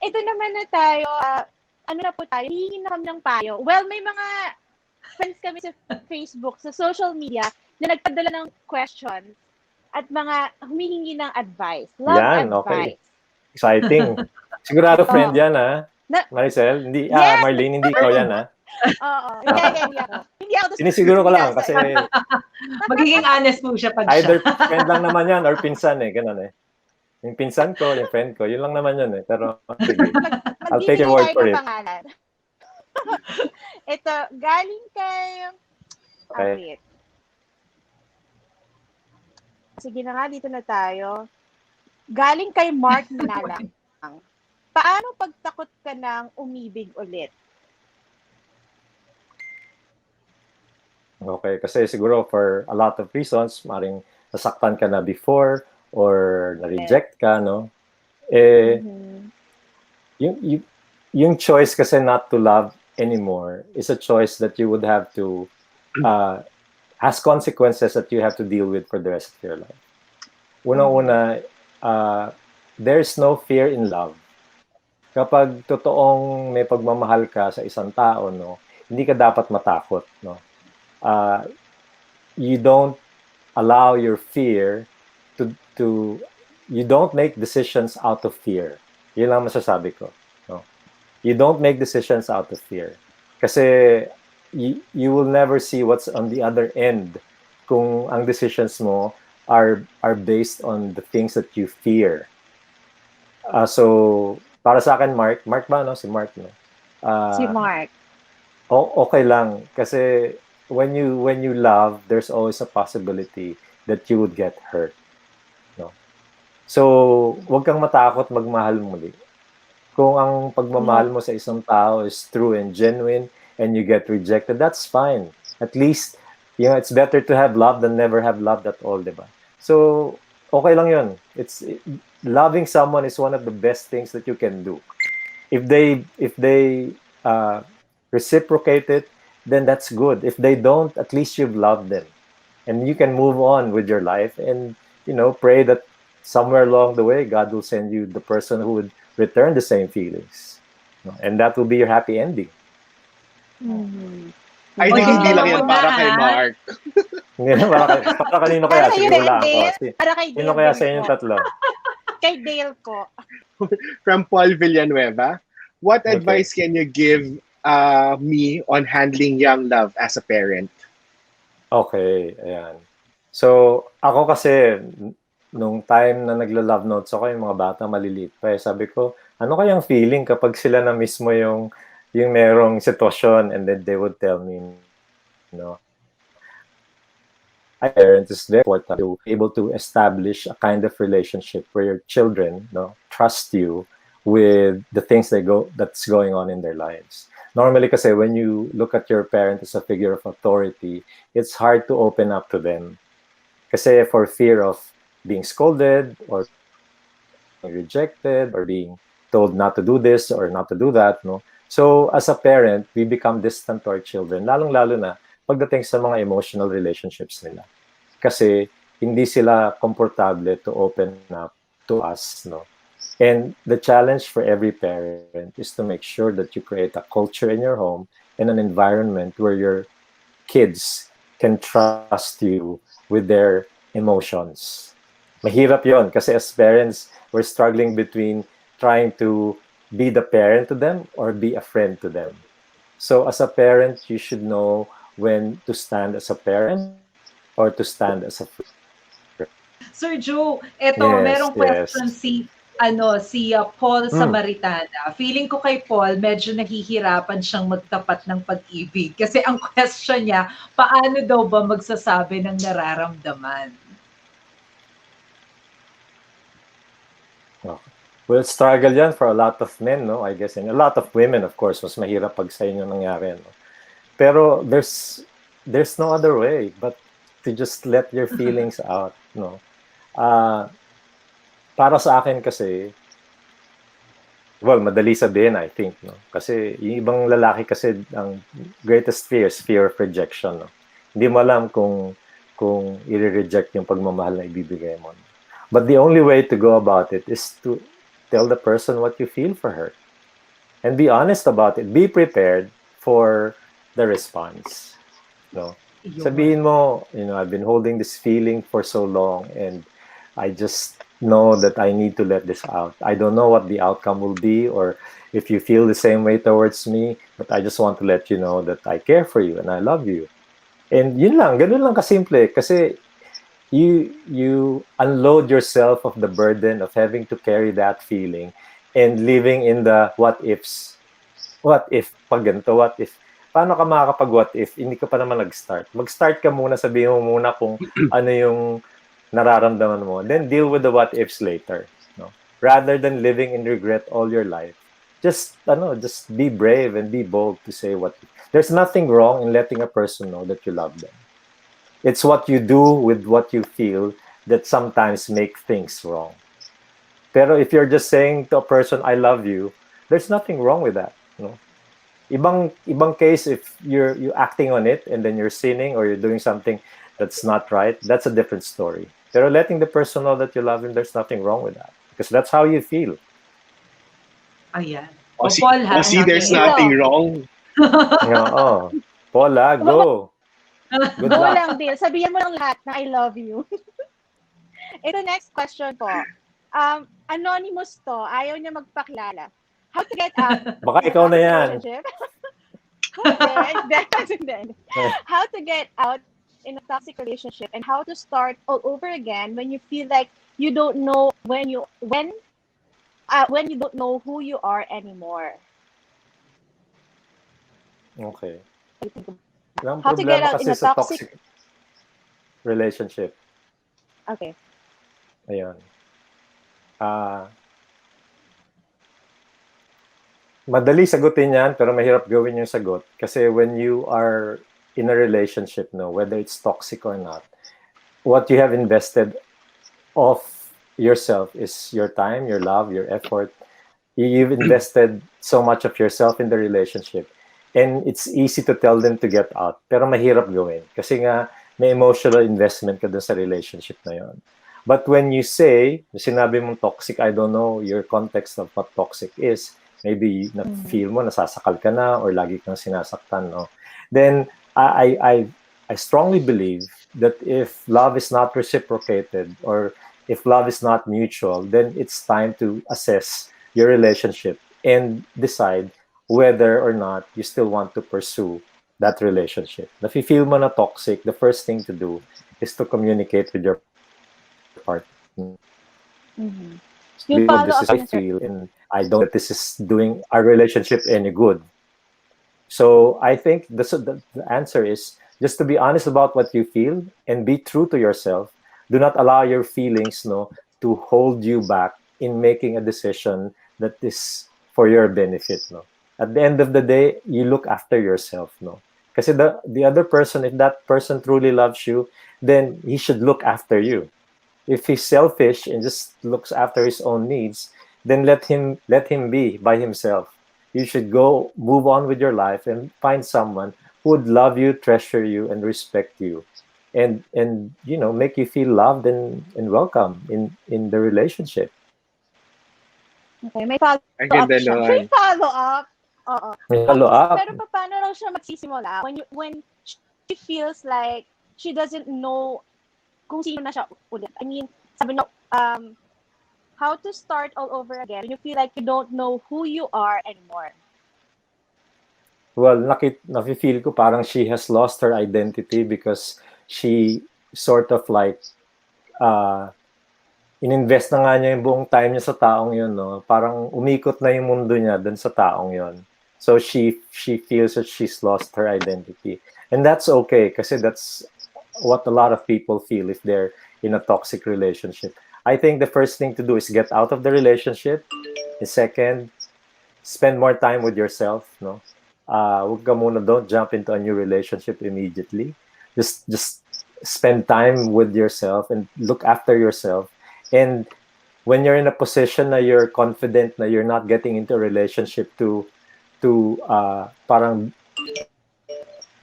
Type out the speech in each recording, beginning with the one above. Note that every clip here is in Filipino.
ito naman na tayo, ano na po tayo, hihingi na kami ng payo. Well, may mga friends kami sa Facebook, sa social media, na nagpadala ng questions at mga humihingi ng advice. Love Yan, okay. advice. Exciting. Sigurado friend Oo. yan, ha? Maricel, hindi, Yes! Marlene, hindi ikaw yan, ha? Oo. Hindi ako. Hindi ako doon Sinisiguro ko lang kasi Magiging honest po siya pag either siya. friend lang naman yan or pinsan eh, ganun eh. Yung pinsan ko, yung friend ko, yun lang naman yun eh. Pero sige, I'll take your word Magbibigay for tayo ng it. pangalan. Ito, galing kay... Okay. wait. Sige na nga, dito na tayo. Galing kay Mark Nalang. Paano pagtakot ka ng umibig ulit? Okay, kasi siguro for a lot of reasons, maring nasaktan ka na before or na-reject ka, no? Eh, yung choice kasi not to love anymore is a choice that you would have to, has consequences that you have to deal with for the rest of your life. Una-una, there's no fear in love. Kapag totoong may pagmamahal ka sa isang tao, no, hindi ka dapat matakot, no? You don't allow your fear to you don't make decisions out of fear. Yun lang masasabi ko, no? You don't make decisions out of fear. Kasi you will never see what's on the other end kung ang decisions mo are based on the things that you fear. So para sa akin, Mark ba, no? Si Mark, no? Si Mark. Okay lang kasi when you love, there's always a possibility that you would get hurt, no? So wag kang matakot magmahal muli. Kung ang pagmamahal mo sa isang tao is true and genuine and you get rejected, that's fine. At least, you know, it's better to have love than never have loved at all, diba? So okay lang yun. Loving someone is one of the best things that you can do. If they reciprocate it, then that's good. If they don't, at least you've loved them, and you can move on with your life, and pray that somewhere along the way God will send you the person who would return the same feelings, and that will be your happy ending. I think hindi lang yan para kay Mark. Hindi na para kanino kaya? Sige, wala ako. Para kay Dale. Sino kaya sa inyong tatlo? Kay Dale ko. From Paul Villanueva, what advice can you give me on handling young love as a parent? Okay, ayan. So, ako kasi, nung time na nagla-love notes ako, yung mga bata maliliit pa, sabi ko, ano kayang feeling kapag sila na mismo yung merong sitwasyon, and then they would tell me, parents, is very important to be able to establish a kind of relationship where your children, trust you with the things that's going on in their lives. Normally, kasi when you look at your parent as a figure of authority, it's hard to open up to them. Kasi for fear of being scolded or being rejected or being told not to do this or not to do that, no? So as a parent, we become distant to our children, lalong-lalo na pagdating sa mga emotional relationships nila. Kasi hindi sila komportable to open up to us, no? And the challenge for every parent is to make sure that you create a culture in your home and an environment where your kids can trust you with their emotions. Mahirap yon kasi as parents, we're struggling between trying to be the parent to them or be a friend to them. So as a parent, you should know when to stand as a parent or to stand as a friend. Sir Joe, merong question si Paul Samaritana. Feeling ko kay Paul, medyo nahihirapan siyang magtapat ng pag-ibig. Kasi ang question niya, paano daw ba magsasabi ng nararamdaman? Well, struggle yan for a lot of men, no? I guess, and a lot of women, of course, mas mahirap pag sa inyo nangyari, no? Pero there's no other way but to just let your feelings out, no? Para sa akin kasi, well, madali sabihin, I think, no? Kasi yung ibang lalaki kasi, ang greatest fear is fear of rejection, no? Hindi mo alam kung i-reject yung pagmamahal na ibibigay mo. But the only way to go about it is to tell the person what you feel for her. And be honest about it. Be prepared for the response. No? Sabihin mo, I've been holding this feeling for so long and I just know that I need to let this out. I don't know what the outcome will be or if you feel the same way towards me, but I just want to let you know that I care for you and I love you. And yun lang, ganun lang kasimple. Kasi you unload yourself of the burden of having to carry that feeling and living in the what ifs. What if, pag ganito, what if? Paano ka makakapag what if? Hindi ka pa naman nag-start. Mag-start ka muna, sabihin mo muna kung ano yung nararamdaman mo. Then deal with the what ifs later. No? Rather than living in regret all your life. Just be brave and be bold to say what if. There's nothing wrong in letting a person know that you love them. It's what you do with what you feel that sometimes make things wrong. Pero if you're just saying to a person, I love you, there's nothing wrong with that. No? Ibang case if you're acting on it and then you're sinning or you're doing something that's not right, that's a different story. Pero letting the person know that you love him, there's nothing wrong with that. Because that's how you feel. Ayan. See, there's nothing wrong. Paul, go. Good Go luck. lang, Dale. Sabihin mo lang lahat na I love you. Ito, next question po. Anonymous to. Ayaw niya magpakilala. How to get out Baka ikaw na yan. How to get out in a toxic relationship and how to start all over again when you feel like you don't know when you don't know who you are anymore. Okay. How to get out in a toxic relationship. Okay. Ayun. Madali sagutin yan, pero mahirap gawin yung sagot. Kasi when you are in a relationship, whether it's toxic or not, what you have invested of yourself is your time, your love, your effort. You've invested so much of yourself in the relationship. And it's easy to tell them to get out. Pero mahirap gawin. Kasi nga, may emotional investment ka dun sa relationship na yon. But when you say, sinabi mong toxic, I don't know your context of what toxic is. Maybe na-feel mo, nasasakal ka na, or lagi kang sinasaktan, no? Then, I strongly believe that if love is not reciprocated, or if love is not mutual, then it's time to assess your relationship and decide whether or not you still want to pursue that relationship. If you feel mo na toxic, the first thing to do is to communicate with your partner. Mm-hmm. This is how I feel, and I don't think this is doing our relationship any good. So I think the answer is just to be honest about what you feel and be true to yourself. Do not allow your feelings to hold you back in making a decision that is for your benefit. At the end of the day, you look after yourself. Kasi the other person, if that person truly loves you, then he should look after you. If he's selfish and just looks after his own needs, then let him be by himself. You should go move on with your life and find someone who would love you, treasure you, and respect you, and make you feel loved and welcome in the relationship. Okay, may follow-up siya. May follow-up. Oo. May follow-up. Pero paano raw siya magsisimula when she feels like she doesn't know kung sino na siya ulit? I mean, sabi no, how to start all over again when you feel like you don't know who you are anymore? Well, nafe-feel ko parang she has lost her identity because she sort of like ininvest na nga niya yung buong time niya sa taong yun, Parang umikot na yung mundo niya dun sa taong yun. So she feels that she's lost her identity. And that's okay kasi that's what a lot of people feel if they're in a toxic relationship. I think the first thing to do is get out of the relationship. The second, spend more time with yourself, Huwag ka muna, don't jump into a new relationship immediately. Just spend time with yourself and look after yourself. And when you're in a position na you're confident na you're not getting into a relationship to parang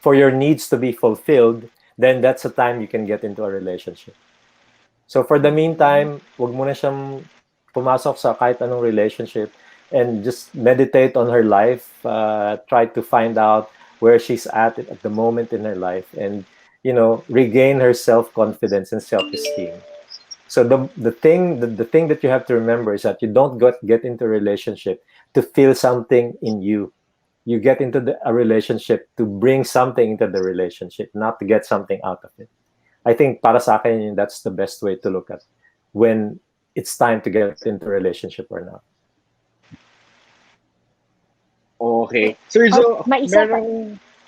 for your needs to be fulfilled, then that's the time you can get into a relationship. So for the meantime, wag mo na siyang pumasok sa kahit anong relationship and just meditate on her life, try to find out where she's at the moment in her life, and regain her self-confidence and self-esteem. So the thing that you have to remember is that you don't get into a relationship to feel something in you. You get into a relationship to bring something into the relationship, not to get something out of it. I think para sa akin, that's the best way to look at when it's time to get into a relationship or not. Okay. Sir Joe,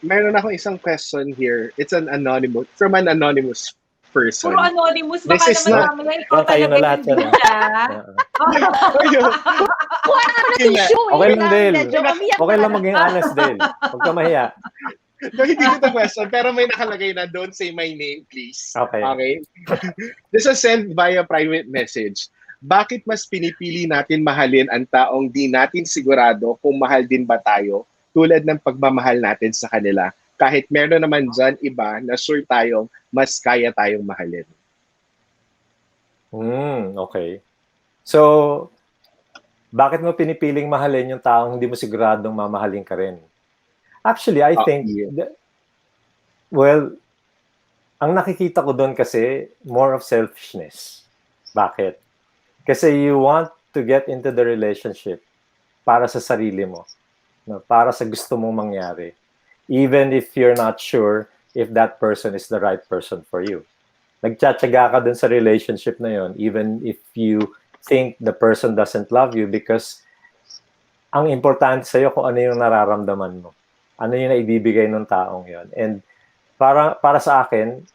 meron akong isang question here. It's from an anonymous person. Puro anonymous, baka This is naman mamaya ikaw talaga yung bida. Okay lang, Dale. Okay lang maging honest, Dale. Huwag ka mahiya. No, hindi ko the question, pero may nakalagay na, don't say my name, please. Okay. This is sent via private message. Bakit mas pinipili natin mahalin ang taong di natin sigurado kung mahal din ba tayo, tulad ng pagmamahal natin sa kanila, kahit meron naman dyan iba na sure tayong mas kaya tayong mahalin? Okay. So, bakit mo pinipiling mahalin yung taong hindi mo siguradong mamahalin ka rin? Actually, I think, ang nakikita ko doon kasi, more of selfishness. Bakit? Kasi you want to get into the relationship para sa sarili mo, para sa gusto mong mangyari, even if you're not sure if that person is the right person for you. Nagtsatsaga ka dun sa relationship na yon, even if you think the person doesn't love you, because ang importante sa'yo kung ano yung nararamdaman mo. Ano yung naibibigay ng taong yon. And para sa akin,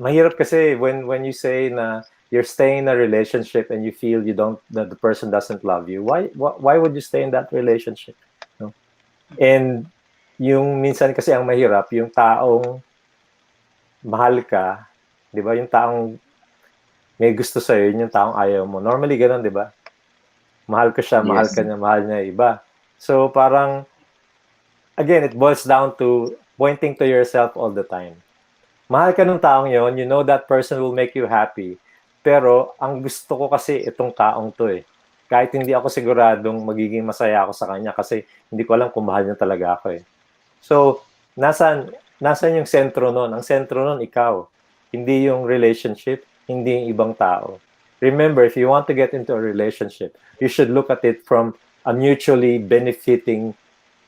mahirap kasi when you say na you're staying in a relationship and you feel that the person doesn't love you, why would you stay in that relationship? No? And yung minsan kasi ang mahirap, yung taong mahal ka, di ba? Yung taong may gusto sa'yo, yung taong ayaw mo. Normally, ganun, di ba? Mahal ko siya, mahal ka niya, mahal niya iba. So parang, again, it boils down to pointing to yourself all the time. Mahal ka ng taong yon, you know that person will make you happy. Pero ang gusto ko kasi itong taong to eh. Kahit hindi ako siguradong magiging masaya ako sa kanya kasi hindi ko alam kung mahal niya talaga ako eh. So, nasan yung sentro nun? Ang sentro nun, ikaw. Hindi yung relationship, hindi yung ibang tao. Remember, if you want to get into a relationship, you should look at it from a mutually benefiting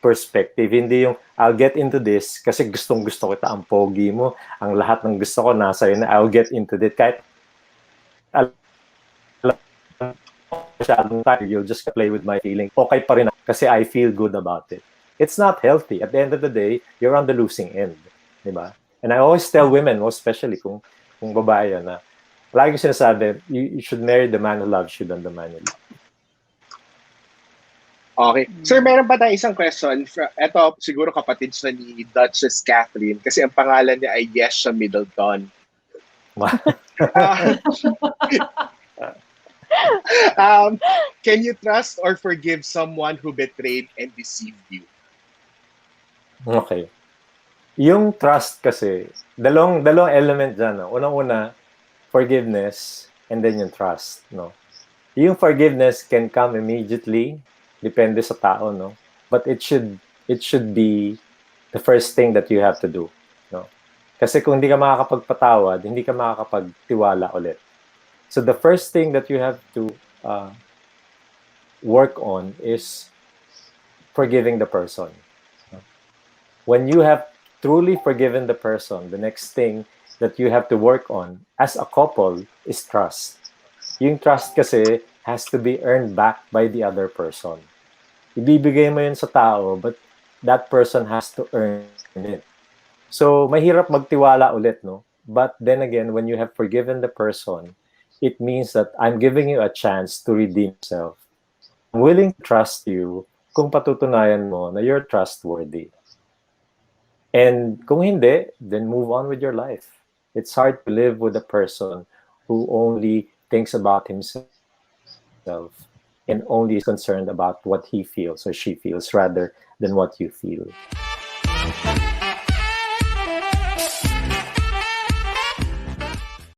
perspective. Hindi yung, I'll get into this kasi gustong-gusto kita, ang pogi mo, ang lahat ng gusto ko nasa yun, I'll get into it. Kahit you'll just play with my feeling. Okay pa rin kasi I feel good about it. It's not healthy. At the end of the day, you're on the losing end. Diba? And I always tell women, most especially kung babae yan, na lagi sinasabi, you should marry the man who loves you than the man who loves you. Okay. Sir, meron pa tayo isang question. Ito, siguro kapatid siya ni Duchess Catherine kasi ang pangalan niya ay Yesha Middleton. Can you trust or forgive someone who betrayed and deceived you? Okay. Yung trust kasi, dalawang element dyan. No? Unang-una, forgiveness, and then yung trust. No? Yung forgiveness can come immediately, depende sa tao, no? But it should be the first thing that you have to do. No? Kasi kung hindi ka makakapagpatawad, hindi ka makakapagtiwala ulit. So the first thing that you have to work on is forgiving the person. When you have truly forgiven the person, the next thing that you have to work on as a couple is trust. Yung trust kasi has to be earned back by the other person. Ibibigay mo yun sa tao, but that person has to earn it. So, mahirap magtiwala ulit, no? But then again, when you have forgiven the person, it means that I'm giving you a chance to redeem yourself. I'm willing to trust you kung patutunayan mo na you're trustworthy. And kung hindi, then move on with your life. It's hard to live with a person who only thinks about himself and only is concerned about what he feels or she feels rather than what you feel.